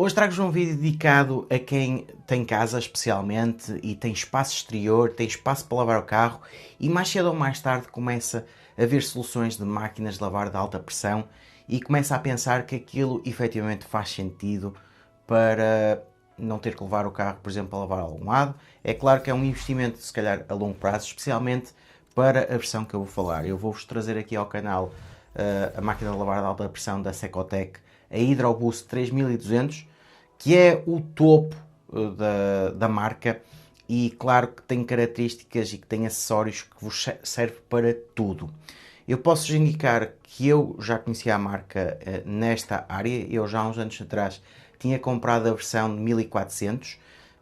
Hoje trago-vos um vídeo dedicado a quem tem casa especialmente e tem espaço exterior, tem espaço para lavar o carro e mais cedo ou mais tarde começa a ver soluções de máquinas de lavar de alta pressão e começa a pensar que aquilo efetivamente faz sentido para não ter que levar o carro, por exemplo, a lavar a algum lado. É claro que é um investimento, se calhar, a longo prazo, especialmente para a versão que eu vou falar. Eu vou-vos trazer aqui ao canal a máquina de lavar de alta pressão da Secotec, a Hydroboost 3200, que é o topo da marca e claro que tem características e que tem acessórios que vos serve para tudo. Eu posso-vos indicar que eu já conhecia a marca nesta área. Eu já há uns anos atrás tinha comprado a versão de 1400,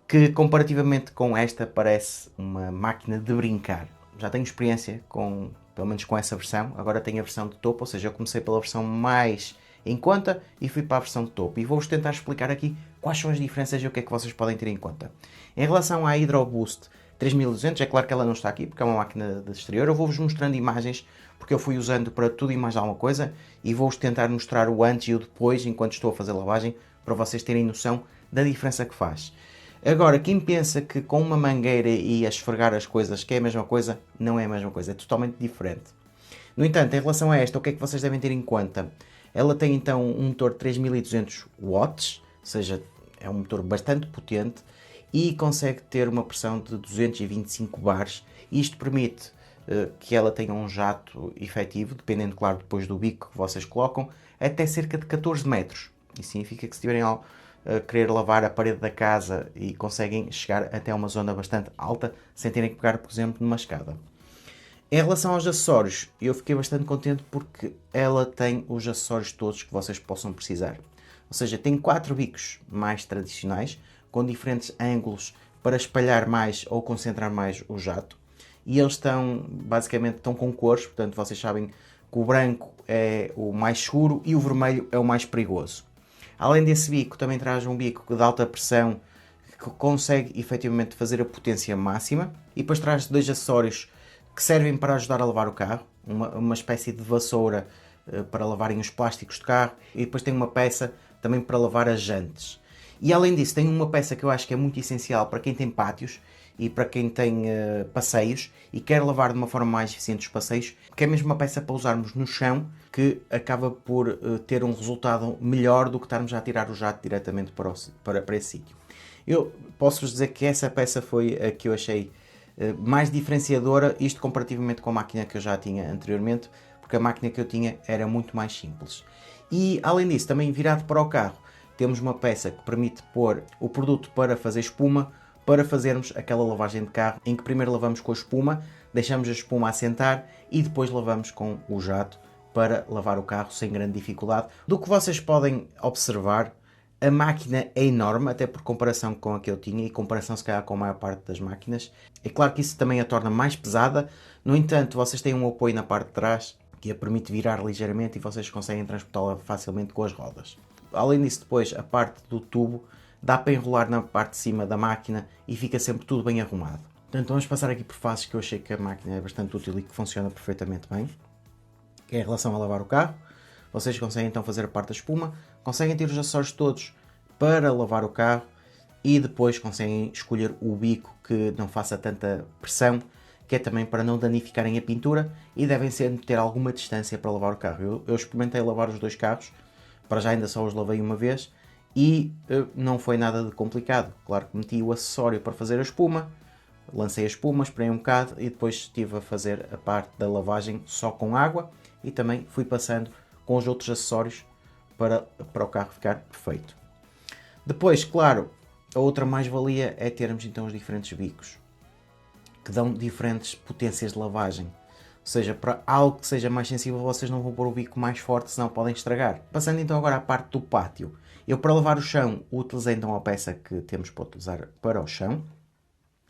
que comparativamente com esta parece uma máquina de brincar. Já tenho experiência com, pelo menos com essa versão, agora tenho a versão de topo, ou seja, eu comecei pela versão mais em conta e fui para a versão de topo. E vou-vos tentar explicar aqui quais são as diferenças e o que é que vocês podem ter em conta. Em relação à Hydroboost 3200, é claro que ela não está aqui porque é uma máquina de exterior. Eu vou-vos mostrando imagens porque eu fui usando para tudo e mais alguma coisa e vou-vos tentar mostrar o antes e o depois enquanto estou a fazer lavagem para vocês terem noção da diferença que faz. Agora, quem pensa que com uma mangueira e a esfregar as coisas que é a mesma coisa, não é a mesma coisa, é totalmente diferente. No entanto, em relação a esta, o que é que vocês devem ter em conta? Ela tem então um motor de 3200 watts, ou seja, é um motor bastante potente e consegue ter uma pressão de 225 bares. Isto permite que ela tenha um jato efetivo, dependendo, claro, depois do bico que vocês colocam, até cerca de 14 metros. Isso significa que se tiverem a querer lavar a parede da casa e conseguem chegar até uma zona bastante alta sem terem que pegar, por exemplo, numa escada. Em relação aos acessórios, eu fiquei bastante contente porque ela tem os acessórios todos que vocês possam precisar. Ou seja, tem 4 bicos mais tradicionais, com diferentes ângulos para espalhar mais ou concentrar mais o jato. E eles basicamente, estão com cores, portanto vocês sabem que o branco é o mais seguro e o vermelho é o mais perigoso. Além desse bico, também traz um bico de alta pressão que consegue efetivamente fazer a potência máxima. E depois traz 2 acessórios que servem para ajudar a lavar o carro. Uma espécie de vassoura para lavarem os plásticos do carro. E depois tem uma peça também para lavar as jantes. E além disso, tem uma peça que eu acho que é muito essencial para quem tem pátios e para quem tem passeios e quer lavar de uma forma mais eficiente os passeios, que é mesmo uma peça para usarmos no chão, que acaba por ter um resultado melhor do que estarmos a tirar o jato diretamente para esse sítio. Eu posso-vos dizer que essa peça foi a que eu achei mais diferenciadora, isto comparativamente com a máquina que eu já tinha anteriormente, porque a máquina que eu tinha era muito mais simples. E além disso, também virado para o carro, temos uma peça que permite pôr o produto para fazer espuma, para fazermos aquela lavagem de carro em que primeiro lavamos com a espuma, deixamos a espuma assentar e depois lavamos com o jato para lavar o carro sem grande dificuldade. Do que vocês podem observar, a máquina é enorme, até por comparação com a que eu tinha e comparação se calhar com a maior parte das máquinas. É claro que isso também a torna mais pesada, no entanto vocês têm um apoio na parte de trás que a permite virar ligeiramente e vocês conseguem transportá-la facilmente com as rodas. Além disso, depois a parte do tubo dá para enrolar na parte de cima da máquina e fica sempre tudo bem arrumado. Portanto, vamos passar aqui por fases que eu achei que a máquina é bastante útil e que funciona perfeitamente bem. Que é em relação a lavar o carro, vocês conseguem então fazer a parte da espuma, conseguem ter os acessórios todos para lavar o carro e depois conseguem escolher o bico que não faça tanta pressão, que é também para não danificarem a pintura e devem sempre ter alguma distância para lavar o carro. Eu experimentei lavar os 2 carros, para já ainda só os lavei uma vez e não foi nada de complicado. Claro que meti o acessório para fazer a espuma, lancei a espuma, esperei um bocado e depois estive a fazer a parte da lavagem só com água e também fui passando com os outros acessórios para o carro ficar perfeito. Depois, claro, a outra mais-valia é termos então os diferentes bicos, que dão diferentes potências de lavagem. Ou seja, para algo que seja mais sensível, vocês não vão pôr o bico mais forte, senão podem estragar. Passando então agora à parte do pátio. Eu, para lavar o chão, utilizei então a peça que temos para utilizar para o chão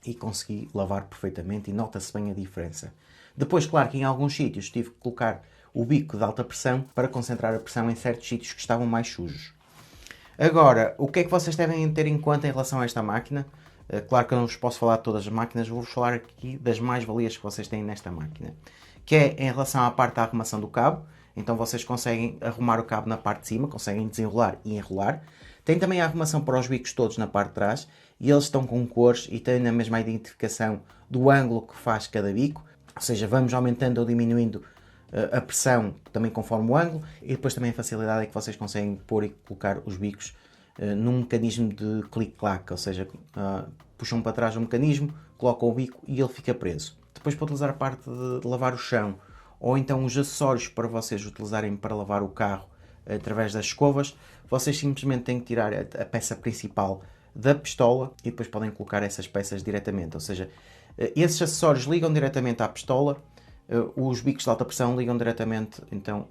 e consegui lavar perfeitamente e nota-se bem a diferença. Depois, claro que em alguns sítios tive que colocar o bico de alta pressão para concentrar a pressão em certos sítios que estavam mais sujos. Agora, o que é que vocês devem ter em conta em relação a esta máquina? Claro que eu não vos posso falar de todas as máquinas, vou-vos falar aqui das mais-valias que vocês têm nesta máquina. Que é em relação à parte da arrumação do cabo. Então vocês conseguem arrumar o cabo na parte de cima, conseguem desenrolar e enrolar. Tem também a arrumação para os bicos todos na parte de trás, e eles estão com cores e têm a mesma identificação do ângulo que faz cada bico, ou seja, vamos aumentando ou diminuindo a pressão também conforme o ângulo, e depois também a facilidade é que vocês conseguem pôr e colocar os bicos num mecanismo de clique-clac, ou seja, puxam para trás o mecanismo, colocam o bico e ele fica preso. Depois, para utilizar a parte de lavar o chão, ou então os acessórios para vocês utilizarem para lavar o carro através das escovas, vocês simplesmente têm que tirar a peça principal da pistola e depois podem colocar essas peças diretamente, ou seja, esses acessórios ligam diretamente à pistola, os bicos de alta pressão ligam diretamente então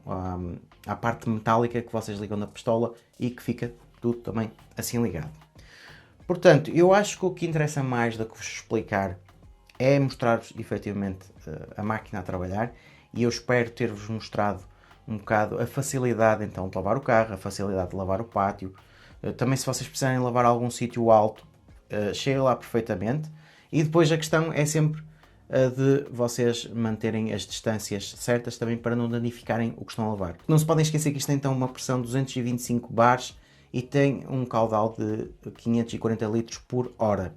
à parte metálica que vocês ligam na pistola e que fica tudo também assim ligado. Portanto, eu acho que o que interessa mais do que vos explicar é mostrar-vos efetivamente a máquina a trabalhar, e eu espero ter-vos mostrado um bocado a facilidade então de lavar o carro, a facilidade de lavar o pátio. Também, se vocês precisarem lavar algum sítio alto, chega lá perfeitamente. E depois a questão é sempre de vocês manterem as distâncias certas também para não danificarem o que estão a lavar. Não se podem esquecer que isto tem então uma pressão de 225 bares e tem um caudal de 540 litros por hora.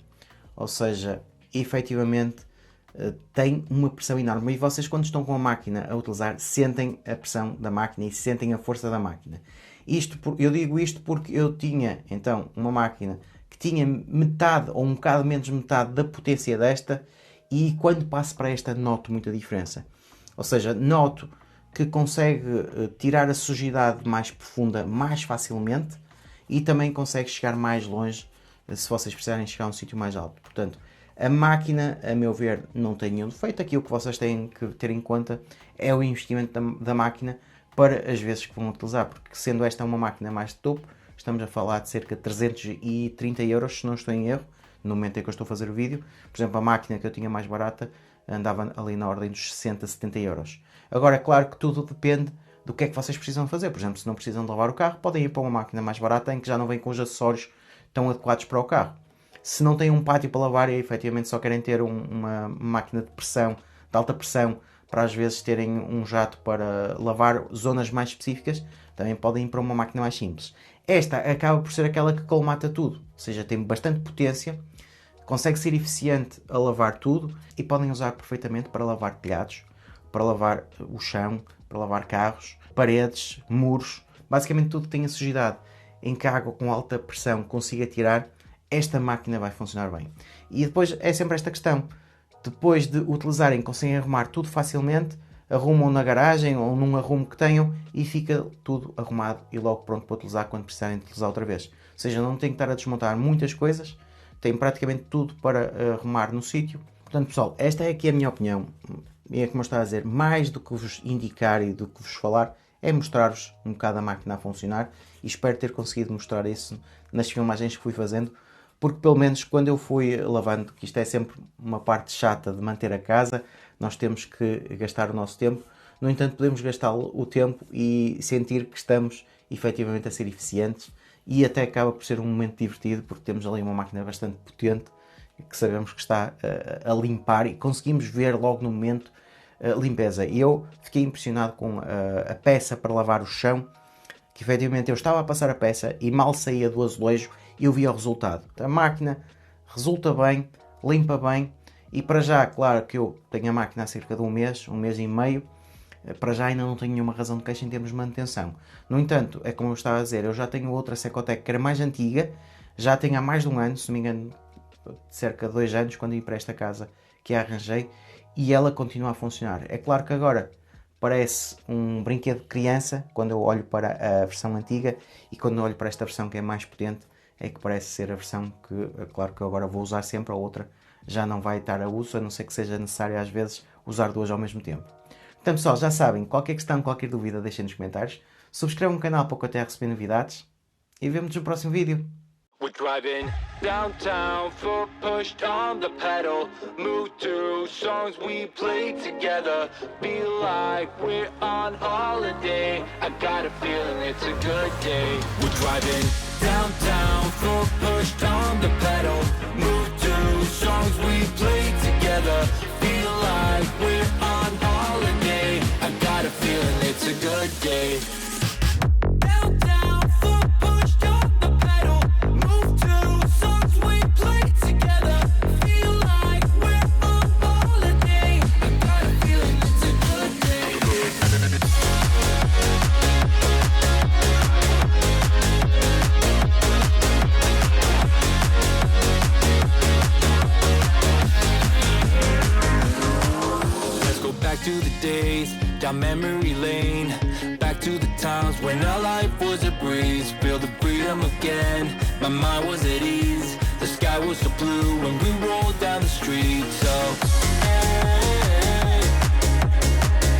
Ou seja, efetivamente tem uma pressão enorme, e vocês, quando estão com a máquina a utilizar, sentem a pressão da máquina e sentem a força da máquina. Eu digo isto porque eu tinha então uma máquina que tinha metade ou um bocado menos metade da potência desta, e quando passo para esta noto muita diferença. Ou seja, noto que consegue tirar a sujidade mais profunda mais facilmente e também consegue chegar mais longe se vocês precisarem chegar a um sítio mais alto. Portanto, a máquina, a meu ver, não tem nenhum defeito. Aqui o que vocês têm que ter em conta é o investimento da máquina para as vezes que vão utilizar, porque sendo esta uma máquina mais de topo, estamos a falar de cerca de 330 euros, se não estou em erro, no momento em que eu estou a fazer o vídeo. Por exemplo, a máquina que eu tinha mais barata andava ali na ordem dos 60, 70 euros. Agora, é claro que tudo depende do que é que vocês precisam fazer. Por exemplo, se não precisam de lavar o carro, podem ir para uma máquina mais barata em que já não vem com os acessórios tão adequados para o carro. Se não têm um pátio para lavar e efetivamente só querem ter uma máquina de pressão, de alta pressão, para às vezes terem um jato para lavar zonas mais específicas, também podem ir para uma máquina mais simples. Esta acaba por ser aquela que colmata tudo, ou seja, tem bastante potência, consegue ser eficiente a lavar tudo e podem usar perfeitamente para lavar telhados, para lavar o chão, para lavar carros, paredes, muros, basicamente tudo que tenha sujidade em que a água com alta pressão consiga tirar, esta máquina vai funcionar bem. E depois é sempre esta questão, depois de utilizarem, conseguem arrumar tudo facilmente, arrumam na garagem ou num arrumo que tenham e fica tudo arrumado e logo pronto para utilizar quando precisarem de utilizar outra vez. Ou seja, não tem que estar a desmontar muitas coisas, tem praticamente tudo para arrumar no sítio. Portanto, pessoal, esta é aqui a minha opinião. E é como eu estava a dizer, mais do que vos indicar e do que vos falar, é mostrar-vos um bocado a máquina a funcionar, e espero ter conseguido mostrar isso nas filmagens que fui fazendo, porque pelo menos quando eu fui lavando, que isto é sempre uma parte chata de manter a casa, nós temos que gastar o nosso tempo, no entanto podemos gastar o tempo e sentir que estamos efetivamente a ser eficientes, e até acaba por ser um momento divertido, porque temos ali uma máquina bastante potente, que sabemos que está a limpar e conseguimos ver logo no momento a limpeza. E eu fiquei impressionado com a peça para lavar o chão, que efetivamente eu estava a passar a peça e mal saía do azulejo e eu via o resultado. A máquina resulta bem, limpa bem, e para já, claro que eu tenho a máquina há cerca de um mês e meio, para já ainda não tenho nenhuma razão de queixa em termos de manutenção. No entanto, é como eu estava a dizer, eu já tenho outra Secotec que era mais antiga, já tenho há mais de um ano, se não me engano, cerca de 2 anos, quando vim para esta casa que a arranjei, e ela continua a funcionar. É claro que agora parece um brinquedo de criança quando eu olho para a versão antiga, e quando eu olho para esta versão que é mais potente, é que parece ser a versão que, é claro que eu agora vou usar sempre, a outra já não vai estar a uso, a não ser que seja necessário às vezes usar duas ao mesmo tempo. Então pessoal, já sabem, qualquer questão, qualquer dúvida, deixem nos comentários, subscrevam o canal para que eu até receber novidades, e vemo-nos no próximo vídeo. We're driving downtown, foot pushed on the pedal. Move to songs we play together. Feel like we're on holiday. I got a feeling it's a good day. We're driving downtown, foot pushed on the pedal. Move to songs we play together. Feel like we're on holiday. I got a feeling it's a good day. Downtown, foot pushed on the pedal. down memory lane, back to the times when our life was a breeze. Feel the freedom again, my mind was at ease. The sky was so blue when we rolled down the street. So hey,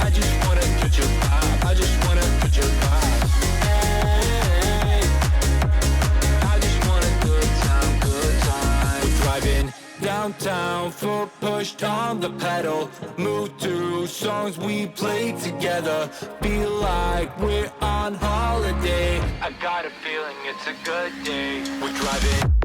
I just wanna touch your vibe, I just wanna touch your vibe. Hey, I just want a good time, good time. We're driving downtown, foot pushed on the pedal. Move to songs we play together. Feel like we're on holiday. I got a feeling it's a good day. We're driving